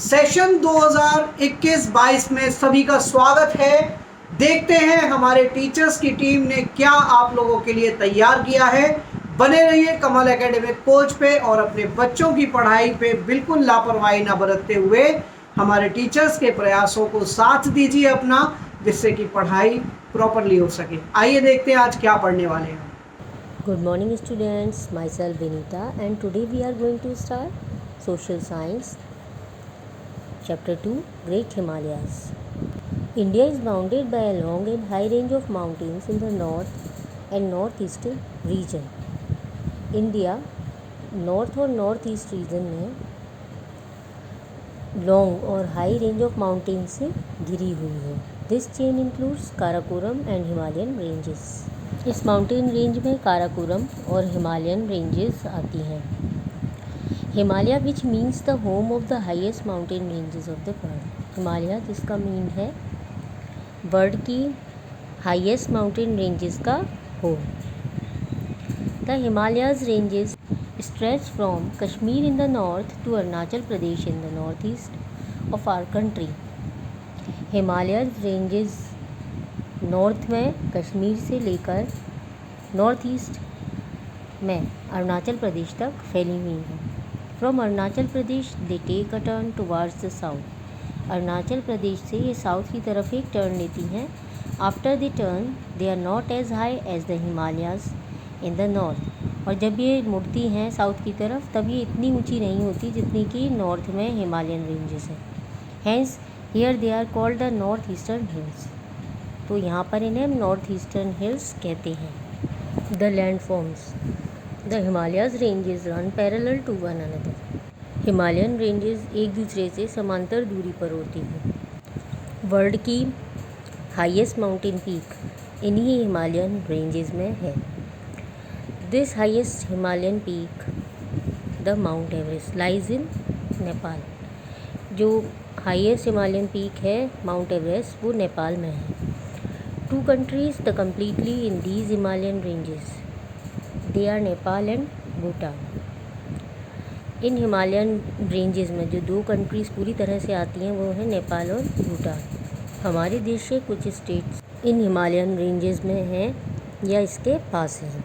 Session 2021-22 में सभी का स्वागत है। देखते हैं हमारे टीचर्स की टीम ने क्या आप लोगों के लिए तैयार किया है। बने रहिए कमल एकेडमिक कोच पे और अपने बच्चों की पढ़ाई पे बिल्कुल लापरवाही ना बरतते हुए हमारे टीचर्स के प्रयासों को साथ दीजिए अपना, जिससे कि पढ़ाई प्रॉपरली हो सके। आइए देखते हैं आज क्या पढ़ने वाले हैं। Good morning students, myself Vinita and today we are going to start Social Science Chapter 2 Great Himalayas. India is bounded by a long and high range of mountains in the north and northeastern region. India north और northeast region में long और high range of mountain से घिरी हुई है। This chain includes Karakoram and Himalayan ranges. इस mountain range में काराकोरम और हिमालयन रेंजेस आती हैं। Himalaya which means the home of the highest mountain ranges of the world. Himalaya जिसका मीन है वर्ल्ड की हाईएस्ट माउंटेन रेंजेस का home. The Himalayas ranges stretch from Kashmir in the north to Arunachal Pradesh in the northeast of our country. Himalaya ranges north में कश्मीर से लेकर north east में अरुणाचल प्रदेश तक फैली हुई हैं। From Arunachal Pradesh they take a turn towards the south. Arunachal Pradesh से ये साउथ की तरफ एक टर्न लेती हैं। After the turn they are not as high as the Himalayas in the north. और जब ये मुड़ती हैं साउथ की तरफ तब ये इतनी ऊंची नहीं होती जितनी कि नॉर्थ में हिमालयन रेंजेस हैं। Hence here they are called the north eastern hills. तो यहाँ पर इन्हें नॉर्थ ईस्टर्न हिल्स कहते हैं। The land forms the Himalayas ranges run parallel to one another. Himalayan ranges एक दूसरे से समांतर दूरी पर होती हैं। वर्ल्ड की हाईएस्ट माउंटेन पीक इन्हीं हिमालयन रेंजेस में है। This highest Himalayan peak, the Mount Everest, lies in Nepal. जो हाईएस्ट हिमालयन पीक है माउंट एवरेस्ट वो नेपाल में है। Two countries the completely in these Himalayan ranges they are Nepal and Bhutan. इन हिमालयन रेंजेस में जो दो कंट्रीज़ पूरी तरह से आती हैं वो है नेपाल और भूटान। हमारे देश के कुछ स्टेट्स इन हिमालयन रेंजेस में हैं या इसके पास हैं।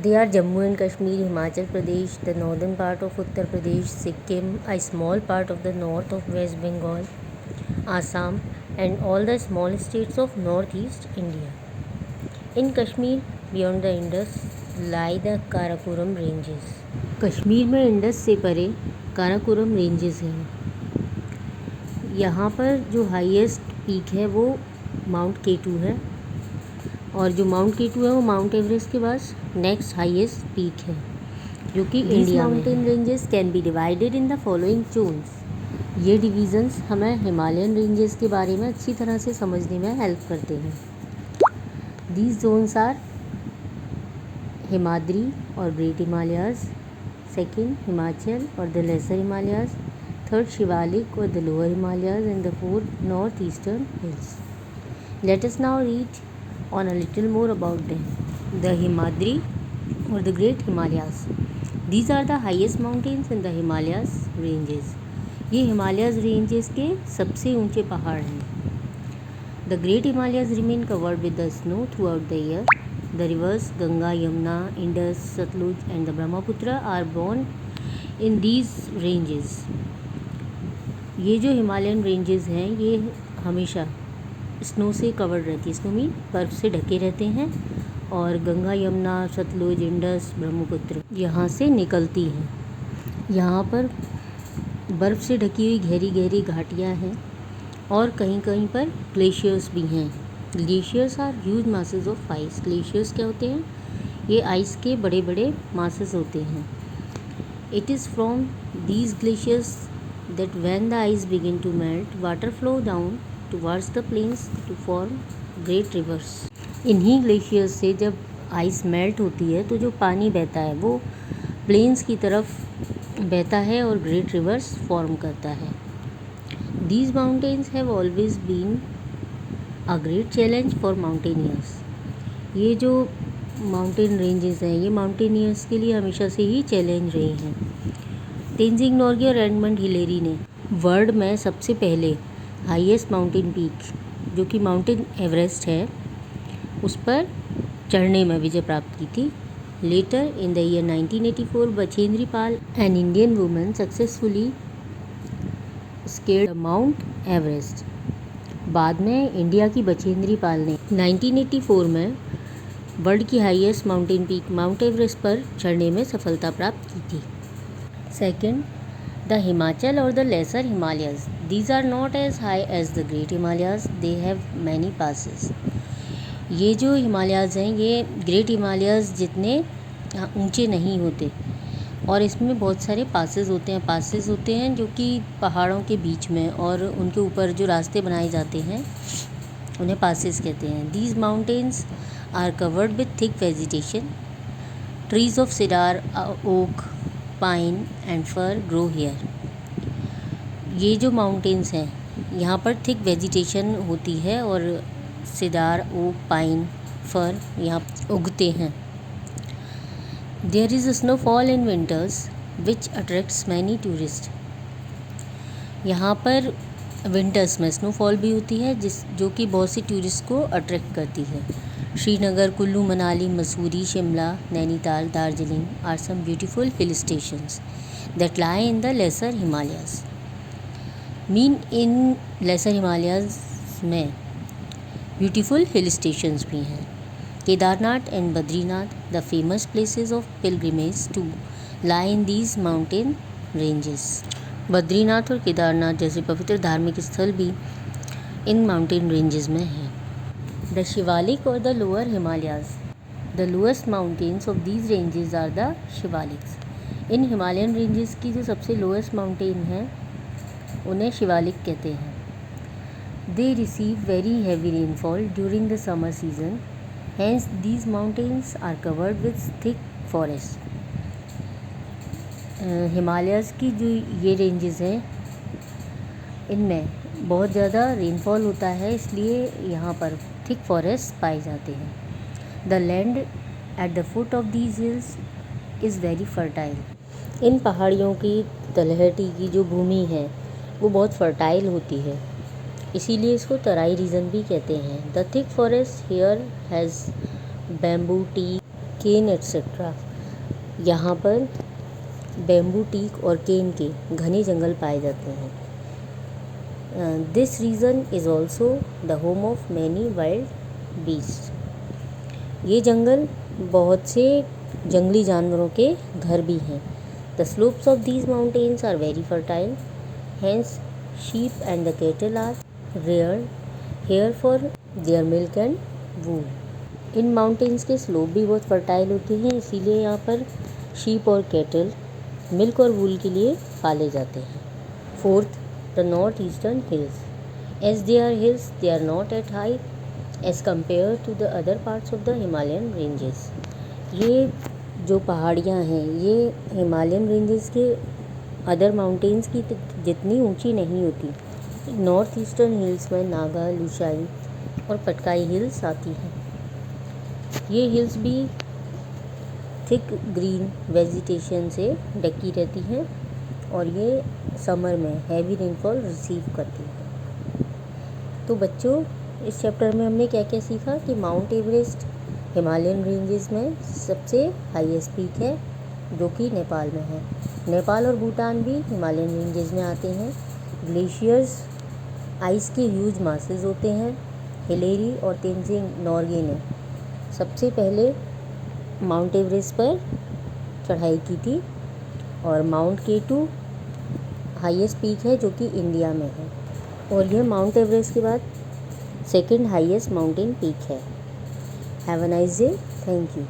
They are Jammu and Kashmir, Himachal Pradesh, the northern part of Uttar Pradesh, Sikkim, a small part of the north of West Bengal, Assam, and all the small states of northeast India. In Kashmir, beyond the Indus, lie the Karakoram ranges. Kashmir में Indus से परे Karakoram ranges हैं। यहाँ पर जो highest peak है वो mount केटू है और जो माउंट केटू है वो माउंट एवरेस्ट के बाद नेक्स्ट हाईएस्ट पीक है जो कि इंडिया में। Mountain ranges can be divided in the following zones. ये डिवीजन्स हमें हिमालयन रेंजेस के बारे में अच्छी तरह से समझने में हेल्प करते हैं। दीज जोन्स आर हिमाद्री और ग्रेट हिमालयाज, सेकेंड हिमाचल और the lesser Himalayas, third Shivalik और the lower Himalayas and the fourth north eastern hills. Let us now read on a little more about them. The Himadri or the Great Himalayas. These are the highest mountains in the Himalayas ranges. ये Himalayas ranges के सबसे ऊंचे पहाड़ हैं। The Great Himalayas remain covered with the snow throughout the year. The rivers Ganga, Yamuna, Indus, Satluj and the Brahmaputra are born in these ranges. ये जो Himalayan ranges हैं ये हमेशा स्नो से कवर्ड रहती है। स्नो मीन बर्फ़ से ढके रहते हैं और गंगा, यमुना, सतलुज, इंडस, ब्रह्मपुत्र यहाँ से निकलती हैं। यहाँ पर बर्फ़ से ढकी हुई गहरी गहरी घाटियाँ हैं और कहीं कहीं पर ग्लेशियर्स भी हैं। Glaciers are huge masses of ice. Glaciers क्या होते हैं? ये आइस के बड़े बड़े मासेस होते हैं। It is from these glaciers that when the ice begin to melt water flow down towards the plains to form great rivers. इन्हीं ग्लेशियर्स से जब आइस मेल्ट होती है तो जो पानी बहता है वो प्लेन्स की तरफ बहता है और ग्रेट रिवर्स फॉर्म करता है। These mountains have always been a great challenge for mountaineers. ये जो माउंटेन रेंजेस हैं ये माउंटेनियर्स के लिए हमेशा से ही चैलेंज रही हैं। तेंजिंग नोर्गे और एडमंड हिलेरी ने वर्ल्ड में सबसे पहले हाईएस्ट माउंटेन पीक जो कि माउंटेन एवरेस्ट है उस पर चढ़ने में विजय प्राप्त की थी। Later in the year 1984 Bachendri Pal an Indian woman successfully scaled mount Everest. बाद में इंडिया की बछेंद्री पाल ने 1984 में वर्ल्ड की highest mountain peak mount Everest पर चढ़ने में सफलता प्राप्त की थी। सेकंड, द हिमाचल और the lesser Himalayas, these are not as high as the great Himalayas, they have many passes. ये जो हिमालयाज हैं ये ग्रेट हिमालयाज जितने ऊंचे नहीं होते और इसमें बहुत सारे पासेस होते हैं जो कि पहाड़ों के बीच में और उनके ऊपर जो रास्ते बनाए जाते हैं उन्हें पासेस कहते हैं। These mountains are covered with thick vegetation, trees of cedar, oak, pine and fir grow here. ये जो माउंटेन्स हैं यहाँ पर थिक वेजिटेशन होती है और सिडार, ओक, पाइन, फर यहाँ उगते हैं। There is snowfall in winters which attracts many tourist. यहाँ पर विंटर्स में स्नोफॉल भी होती है जो कि बहुत सी टूरिस्ट को अट्रैक्ट करती है। Srinagar, Kullu, Manali, Mussoorie, Shimla, Nainital, Darjeeling are some beautiful hill stations that lie in the lesser Himalayas. इन लेसर हिमालयाज में ब्यूटीफुल हिल स्टेशंस भी हैं। Kedarnath and Badrinath, the famous places of pilgrimage to lie in these mountain ranges. Badrinath और केदारनाथ जैसे पवित्र धार्मिक स्थल भी इन माउंटेन रेंजेस में हैं। द शिवालिक और the lower Himalayas, the lowest mountains of these ranges are the Shivaliks. इन हिमालयन रेंजेस की जो सबसे लोएस्ट माउंटेन है उन्हें शिवालिक कहते हैं। They receive very heavy rainfall during the summer season, hence these mountains are covered with thick forest. Himalayas की जो ये रेंजेस हैं इनमें बहुत ज़्यादा रेनफॉल होता है, इसलिए यहाँ पर थिक फॉरेस्ट पाए जाते हैं। The land at the foot of these hills is very fertile. इन पहाड़ियों की तलहटी की जो भूमि है वो बहुत फर्टाइल होती है, इसीलिए इसको तराई रीजन भी कहते हैं। The thick forest here has bamboo, teak, cane etcetera. यहाँ पर बैम्बू, टीक और केन के घने जंगल पाए जाते हैं। This region is also the home of many wild beast. ये जंगल बहुत से जंगली जानवरों के घर भी हैं। The slopes of these mountains are very fertile, hence sheep and the cattle are reared here for their milk and wool। In mountains के स्लोप भी बहुत फर्टाइल होते हैं, इसीलिए यहाँ पर शीप और कैटल मिल्क और वूल के लिए पाले जाते हैं। Fourth, the north eastern hills, as they are hills they are not at height as compare to the other parts of the Himalayan ranges. ये जो पहाड़ियाँ हैं ये हिमालयन रेंजेस के अदर माउंटेन्स की जितनी ऊंची नहीं होती। नॉर्थ ईस्टर्न हिल्स में नागा, लुशाई और पटकाई हिल्स आती हैं। ये हिल्स भी थिक ग्रीन वेजिटेशन से ढकी रहती हैं और ये समर में हैवी रेनफॉल रिसीव करती हैं। तो बच्चों, इस चैप्टर में हमने क्या क्या सीखा कि माउंट एवरेस्ट हिमालयन रेंजेस में सबसे हाईएस्ट पीक है जो कि नेपाल में है। नेपाल और भूटान भी हिमालयन रेंजेस में आते हैं। ग्लेशियर्स आइस के ह्यूज मासेस होते हैं। हिलेरी और तेंजिंग नोर्गे ने सबसे पहले माउंट एवरेस्ट पर चढ़ाई की थी और माउंट K2 हाईएस्ट पीक है जो कि इंडिया में है और यह माउंट एवरेस्ट के बाद सेकंड हाईएस्ट माउंटेन पीक है। Have a nice day, thank you.